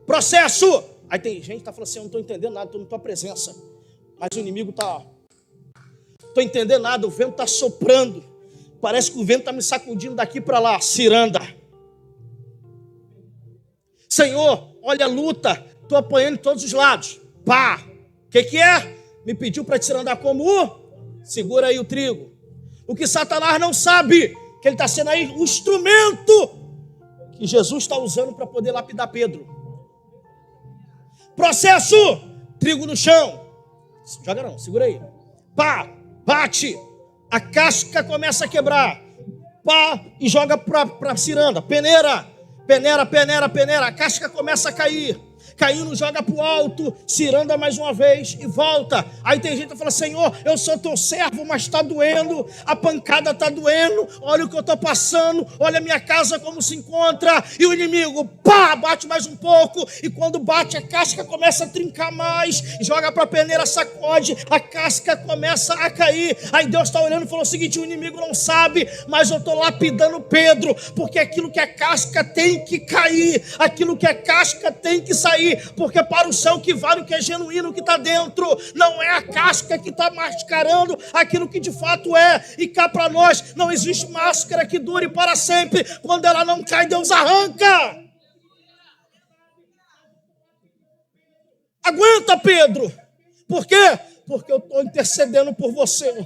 Processo! Aí tem gente que está falando assim, eu não estou entendendo nada, estou na tua presença. Mas o inimigo está estou entendendo nada, o vento está soprando. Parece que o vento está me sacudindo daqui para lá. Ciranda. Senhor, olha a luta, estou apanhando de todos os lados. Pá! O que é? Me pediu para te cirandar como segura aí o trigo. O que Satanás não sabe, que ele está sendo aí o instrumento que Jesus está usando para poder lapidar Pedro. Processo, trigo no chão. Joga não, segura aí. Pá, bate. A casca começa a quebrar. Pá, e joga para a ciranda. Peneira. A casca começa a cair. Caindo, joga para o alto, ciranda mais uma vez e volta. Aí tem gente que fala, Senhor, eu sou teu servo, mas está doendo, a pancada está doendo, olha o que eu estou passando, olha a minha casa como se encontra. E o inimigo, pá, bate mais um pouco, e quando bate a casca começa a trincar mais, joga para a peneira, sacode, a casca começa a cair. Aí Deus está olhando e falou o seguinte, o inimigo não sabe, mas eu estou lapidando Pedro, porque aquilo que é casca tem que cair, aquilo que é casca tem que sair. Porque para o céu que vale o que é genuíno, o que está dentro, não é a casca que está mascarando aquilo que de fato é. E cá para nós não existe máscara que dure para sempre. Quando ela não cai, Deus arranca. Aguenta, Pedro. Por quê? Porque eu estou intercedendo por você.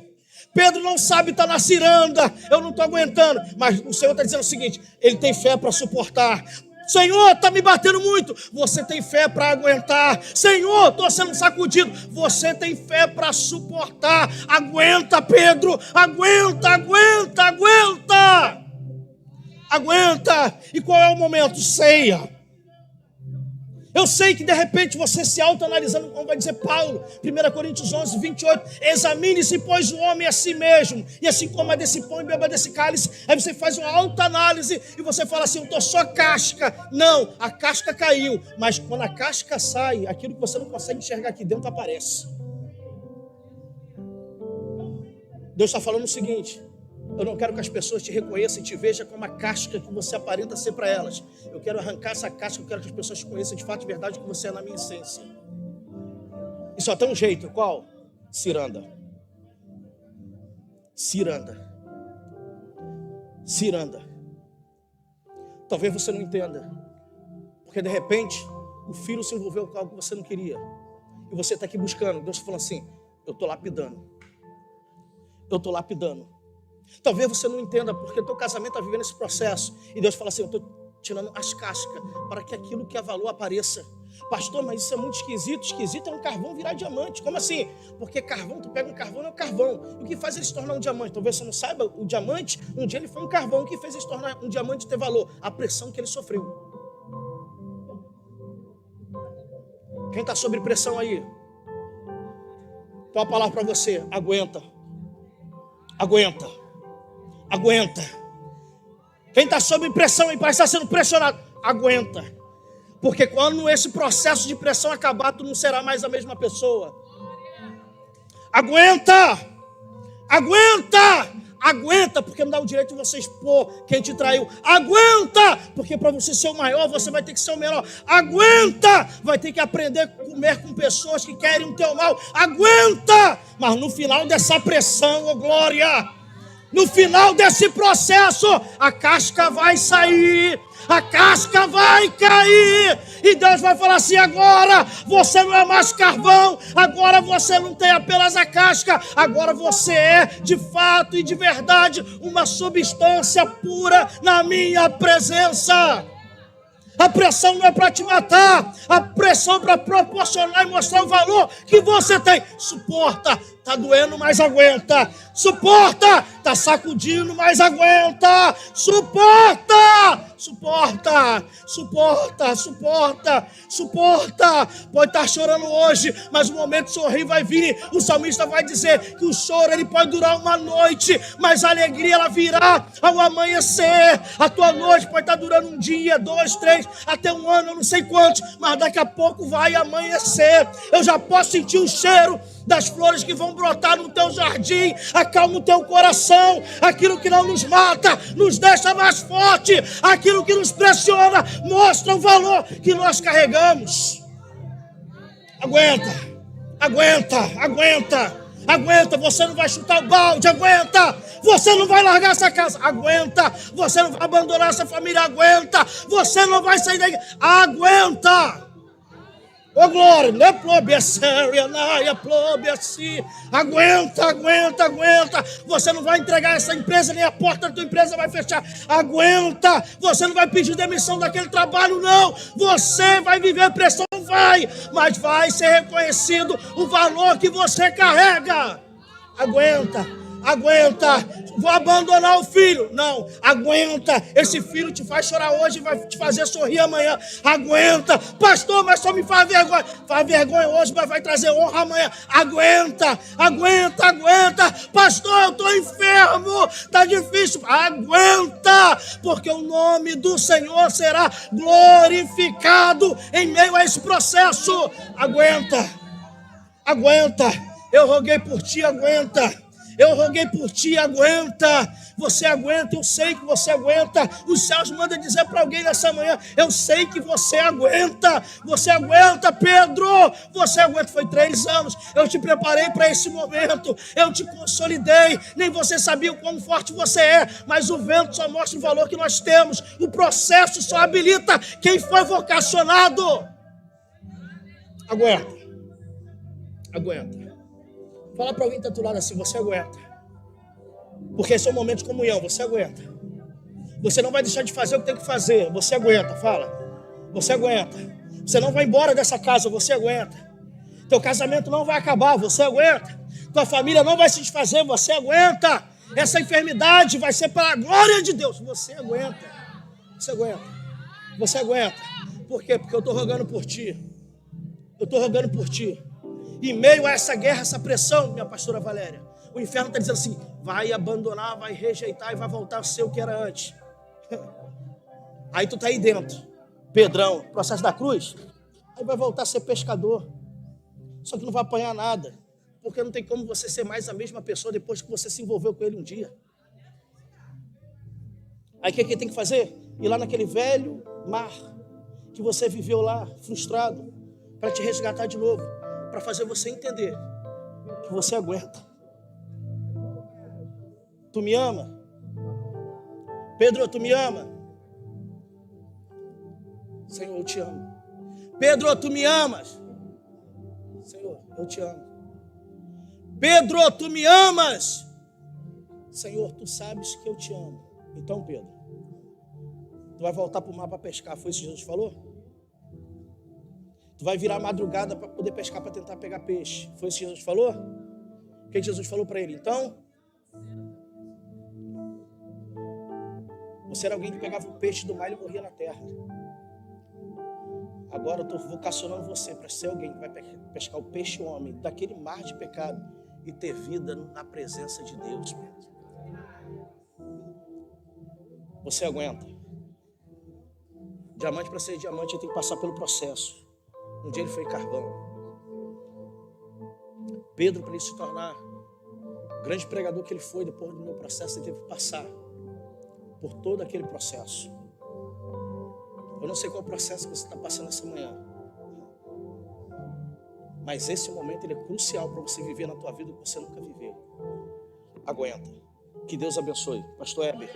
Pedro não sabe, está na ciranda, eu não estou aguentando. Mas o Senhor está dizendo o seguinte, ele tem fé para suportar. Senhor, está me batendo muito. Você tem fé para aguentar. Senhor, estou sendo sacudido. Você tem fé para suportar. Aguenta, Pedro. Aguenta. E qual é o momento? Ceia. Eu sei que de repente você se autoanalisando, como vai dizer Paulo, 1 Coríntios 11, 28, examine-se, pois, o homem a si mesmo, e assim coma desse pão e beba desse cálice. Aí você faz uma autoanálise e você fala assim, eu estou só casca. Não, a casca caiu, mas quando a casca sai, aquilo que você não consegue enxergar aqui dentro aparece. Deus está falando o seguinte, eu não quero que as pessoas te reconheçam e te vejam como a casca que você aparenta ser para elas. Eu quero arrancar essa casca, eu quero que as pessoas te conheçam de fato e verdade o que você é na minha essência. E só tem um jeito, qual? Ciranda. Talvez você não entenda, porque de repente o filho se envolveu com algo que você não queria. E você está aqui buscando, Deus está falando assim, eu estou lapidando. Talvez você não entenda, porque teu casamento está vivendo esse processo. E Deus fala assim, eu estou tirando as cascas para que aquilo que é valor apareça. Pastor, mas isso é muito esquisito. Esquisito é um carvão virar diamante. Como assim? Porque carvão, tu pega um carvão, não é um carvão. E o que faz ele se tornar um diamante? Talvez você não saiba, o diamante, um dia ele foi um carvão. O que fez ele se tornar um diamante e ter valor? A pressão que ele sofreu. Quem está sob pressão aí? Então a palavra para você, aguenta. Quem está sob pressão e parece estar sendo pressionado, aguenta. Porque quando esse processo de pressão acabar, tu não será mais a mesma pessoa. Aguenta, porque não dá o direito de você expor quem te traiu. Aguenta, porque para você ser o maior, você vai ter que ser o menor. Aguenta, vai ter que aprender a comer com pessoas que querem o teu mal. Aguenta, mas no final dessa pressão, ô glória, no final desse processo, a casca vai sair, a casca vai cair, e Deus vai falar assim, agora você não é mais carvão, agora você não tem apenas a casca, agora você é de fato e de verdade uma substância pura na minha presença. A pressão não é para te matar, a pressão é para proporcionar e mostrar o valor que você tem. Suporta, está doendo, mas aguenta. Suporta, está sacudindo, mas aguenta. Suporta. Pode estar chorando hoje, mas o momento de sorrir vai vir. O salmista vai dizer que o choro ele pode durar uma noite, mas a alegria ela virá ao amanhecer. A tua noite pode estar durando um dia, 2, 3, até um ano, eu não sei quantos, mas daqui a pouco vai amanhecer. Eu já posso sentir o cheiro das flores que vão brotar no teu jardim. Acalma o teu coração. Aquilo que não nos mata nos deixa mais forte. Aquilo que nos pressiona mostra o valor que nós carregamos. Aguenta. Aguenta, você não vai chutar o balde, aguenta. Você não vai largar essa casa, aguenta. Você não vai abandonar essa família, aguenta. Você não vai sair da igreja, aguenta. Ô glória, não é plobe, é sério, não é plobe, assim. Aguenta, aguenta, aguenta. Você não vai entregar essa empresa, nem a porta da tua empresa vai fechar. Aguenta. Você não vai pedir demissão daquele trabalho, não. Você vai viver pressão, vai. Mas vai ser reconhecido o valor que você carrega. Aguenta. Aguenta, vou abandonar o filho. Não, aguenta. Esse filho te faz chorar hoje e vai te fazer sorrir amanhã. Aguenta, pastor, mas só me faz vergonha. Faz vergonha hoje, mas vai trazer honra amanhã. Aguenta, aguenta, aguenta. Pastor, eu estou enfermo, está difícil. Aguenta, porque o nome do Senhor será glorificado em meio a esse processo. Aguenta, aguenta. Eu roguei por ti, aguenta. Eu roguei por ti, aguenta. Você aguenta, eu sei que você aguenta. Os céus mandam dizer para alguém nessa manhã: eu sei que você aguenta. Você aguenta, Pedro. Você aguenta. Foi 3 anos. Eu te preparei para esse momento. Eu te consolidei. Nem você sabia o quão forte você é. Mas o vento só mostra o valor que nós temos. O processo só habilita quem foi vocacionado. Aguenta. Aguenta. Fala para alguém que está do lado assim: você aguenta. Porque esse é um momento de comunhão, você aguenta. Você não vai deixar de fazer o que tem que fazer, você aguenta, fala. Você aguenta. Você não vai embora dessa casa, você aguenta. Teu casamento não vai acabar, você aguenta. Tua família não vai se desfazer, você aguenta. Essa enfermidade vai ser para a glória de Deus, você aguenta. Você aguenta. Você aguenta. Por quê? Porque eu estou rogando por ti. Eu estou rogando por ti. Em meio a essa guerra, essa pressão, minha pastora Valéria, o inferno está dizendo assim: vai abandonar, vai rejeitar e vai voltar a ser o que era antes. Aí tu está aí dentro, Pedrão, processo da cruz, aí vai voltar a ser pescador. Só que não vai apanhar nada, porque não tem como você ser mais a mesma pessoa depois que você se envolveu com ele um dia. Aí o que tem que fazer? Ir lá naquele velho mar que você viveu lá, frustrado, para te resgatar de novo. Para fazer você entender que você aguenta. Tu me ama? Pedro, tu me ama? Senhor, eu te amo. Pedro, tu me amas? Senhor, eu te amo. Pedro, tu me amas? Senhor, tu sabes que eu te amo. Então, Pedro, tu vai voltar para o mar para pescar. Foi isso que Jesus falou? Tu vai virar madrugada para poder pescar, para tentar pegar peixe. Foi isso que Jesus falou? O que Jesus falou para ele? Então, você era alguém que pegava o peixe do mar e morria na terra. Agora eu estou vocacionando você para ser alguém que vai pescar o peixe homem daquele mar de pecado e ter vida na presença de Deus. Você aguenta. Diamante, para ser diamante, ele tem que passar pelo processo. Um dia ele foi carvão. Pedro, para ele se tornar o grande pregador que ele foi, depois do meu processo, ele teve que passar por todo aquele processo. Eu não sei qual processo que você está passando essa manhã, mas esse momento ele é crucial para você viver na tua vida que você nunca viveu. Aguenta. Que Deus abençoe. Pastor Heber.